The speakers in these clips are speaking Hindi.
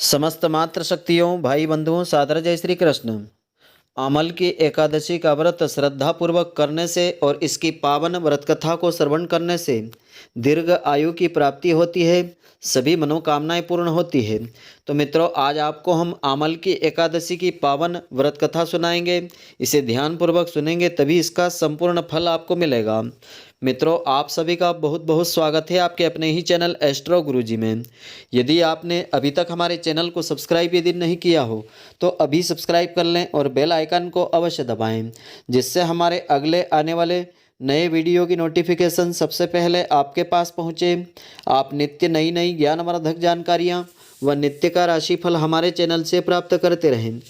समस्त मात्र शक्तियों भाई बंधुओं सादर जय श्री कृष्ण। अमल की एकादशी का व्रत श्रद्धा पूर्वक करने से और इसकी पावन व्रत कथा को श्रवण करने से दीर्घ आयु की प्राप्ति होती है, सभी मनोकामनाएं पूर्ण होती है। तो मित्रों, आज आपको हम अमल की एकादशी की पावन व्रत कथा सुनाएंगे। इसे ध्यान पूर्वक सुनेंगे तभी इसका संपूर्ण फल आपको मिलेगा। मित्रों, आप सभी का बहुत बहुत स्वागत है आपके अपने ही चैनल एस्ट्रो गुरुजी में। यदि आपने अभी तक हमारे चैनल को सब्सक्राइब यदि नहीं किया हो तो अभी सब्सक्राइब कर लें और बेल आइकन को अवश्य दबाएं, जिससे हमारे अगले आने वाले नए वीडियो की नोटिफिकेशन सबसे पहले आपके पास पहुँचे। आप नित्य नई नई ज्ञानवर्धक जानकारियाँ व नित्य का राशिफल हमारे चैनल से प्राप्त करते रहें।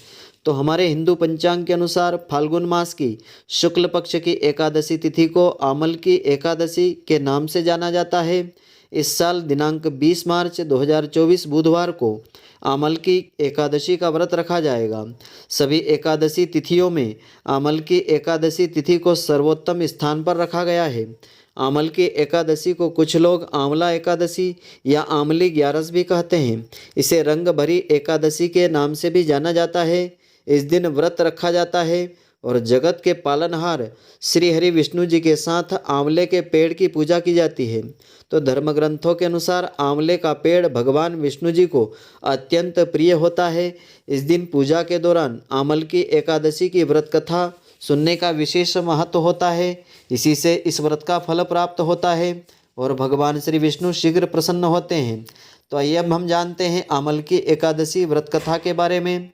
तो हमारे हिंदू पंचांग के अनुसार फाल्गुन मास की शुक्ल पक्ष की एकादशी तिथि को अमल की एकादशी के नाम से जाना जाता है। इस साल दिनांक 20 मार्च 2024 बुधवार को अमल की एकादशी का व्रत रखा जाएगा। सभी एकादशी तिथियों में अमल की एकादशी तिथि को सर्वोत्तम स्थान पर रखा गया है। अमल की एकादशी को कुछ लोग आंवला एकादशी या आंवली ग्यारस भी कहते हैं। इसे रंग भरी एकादशी के नाम से भी जाना जाता है। इस दिन व्रत रखा जाता है और जगत के पालनहार श्री हरि विष्णु जी के साथ आंवले के पेड़ की पूजा की जाती है। तो धर्म ग्रंथों के अनुसार आंवले का पेड़ भगवान विष्णु जी को अत्यंत प्रिय होता है। इस दिन पूजा के दौरान अमल की एकादशी की व्रत कथा सुनने का विशेष महत्व होता है। इसी से इस व्रत का फल प्राप्त होता है और भगवान श्री विष्णु शीघ्र प्रसन्न होते हैं। तो आइए अब हम जानते हैं अमल की एकादशी व्रत कथा के बारे में।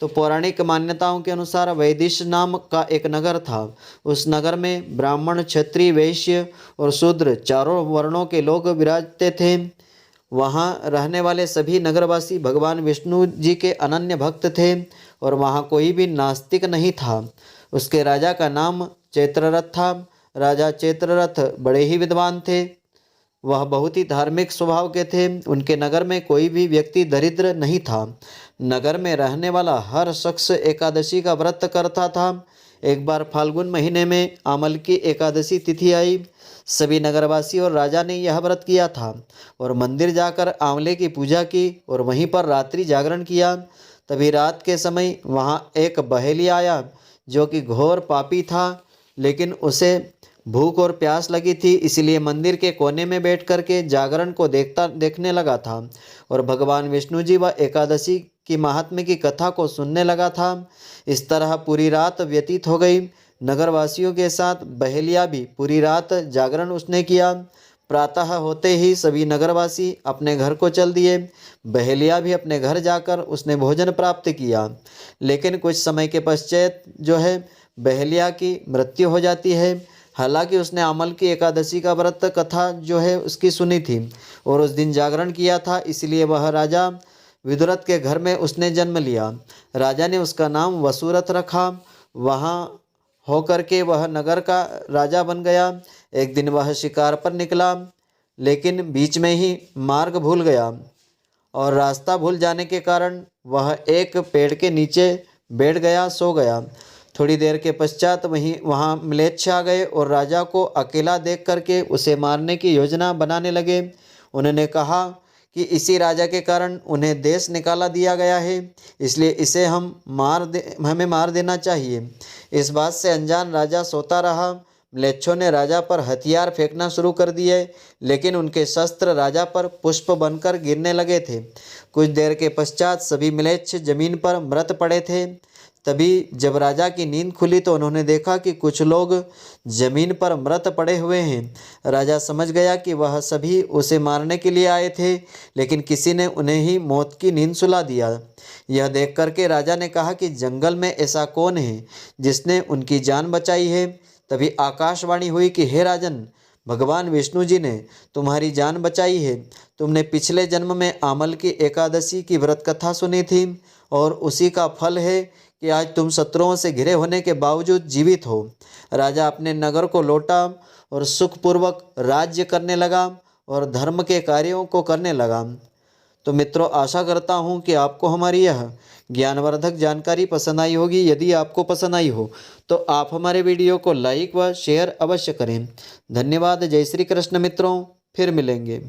तो पौराणिक मान्यताओं के अनुसार वैदिश नाम का एक नगर था। उस नगर में ब्राह्मण, क्षत्रिय, वैश्य और शूद्र चारों वर्णों के लोग विराजते थे। वहाँ रहने वाले सभी नगरवासी भगवान विष्णु जी के अनन्य भक्त थे और वहाँ कोई भी नास्तिक नहीं था। उसके राजा का नाम चैत्ररथ था। राजा चैत्ररथ बड़े ही विद्वान थे। वह बहुत ही धार्मिक स्वभाव के थे। उनके नगर में कोई भी व्यक्ति दरिद्र नहीं था। नगर में रहने वाला हर शख्स एकादशी का व्रत करता था। एक बार फाल्गुन महीने में अमल की एकादशी तिथि आई। सभी नगरवासी और राजा ने यह व्रत किया था और मंदिर जाकर आंवले की पूजा की और वहीं पर रात्रि जागरण किया। तभी रात के समय वहाँ एक बहेलिया आया जो कि घोर पापी था, लेकिन उसे भूख और प्यास लगी थी, इसलिए मंदिर के कोने में बैठ कर के जागरण को देखने लगा था और भगवान विष्णु जी व एकादशी की महात्म्य की कथा को सुनने लगा था। इस तरह पूरी रात व्यतीत हो गई। नगरवासियों के साथ बहेलिया भी पूरी रात जागरण उसने किया। प्रातः होते ही सभी नगरवासी अपने घर को चल दिए। बहेलिया भी अपने घर जाकर उसने भोजन प्राप्त किया, लेकिन कुछ समय के पश्चात जो है बहेलिया की मृत्यु हो जाती है। हालांकि उसने अमल की एकादशी का व्रत कथा जो है उसकी सुनी थी और उस दिन जागरण किया था, इसलिए वह राजा विदुरथ के घर में उसने जन्म लिया। राजा ने उसका नाम वसुरथ रखा। वहाँ होकर के वह नगर का राजा बन गया। एक दिन वह शिकार पर निकला, लेकिन बीच में ही मार्ग भूल गया और रास्ता भूल जाने के कारण वह एक पेड़ के नीचे बैठ गया, सो गया। थोड़ी देर के पश्चात वहाँ म्लेच्छ आ गए और राजा को अकेला देख करके उसे मारने की योजना बनाने लगे। उन्होंने कहा कि इसी राजा के कारण उन्हें देश निकाला दिया गया है, इसलिए इसे हमें मार देना चाहिए। इस बात से अनजान राजा सोता रहा। म्लेच्छों ने राजा पर हथियार फेंकना शुरू कर दिए, लेकिन उनके शस्त्र राजा पर पुष्प बनकर गिरने लगे थे। कुछ देर के पश्चात सभी म्लेच्छ जमीन पर मृत पड़े थे। तभी जब राजा की नींद खुली तो उन्होंने देखा कि कुछ लोग जमीन पर मृत पड़े हुए हैं। राजा समझ गया कि वह सभी उसे मारने के लिए आए थे, लेकिन किसी ने उन्हें ही मौत की नींद सुला दिया। यह देख करके राजा ने कहा कि जंगल में ऐसा कौन है जिसने उनकी जान बचाई है। तभी आकाशवाणी हुई कि हे राजन, भगवान विष्णु जी ने तुम्हारी जान बचाई है। तुमने पिछले जन्म में अमल की एकादशी की व्रत कथा सुनी थी और उसी का फल है कि आज तुम शत्रुओं से घिरे होने के बावजूद जीवित हो। राजा अपने नगर को लौटा और सुखपूर्वक राज्य करने लगा और धर्म के कार्यों को करने लगा। तो मित्रों, आशा करता हूँ कि आपको हमारी यह ज्ञानवर्धक जानकारी पसंद आई होगी। यदि आपको पसंद आई हो तो आप हमारे वीडियो को लाइक व शेयर अवश्य करें। धन्यवाद। जय श्री कृष्ण मित्रों, फिर मिलेंगे।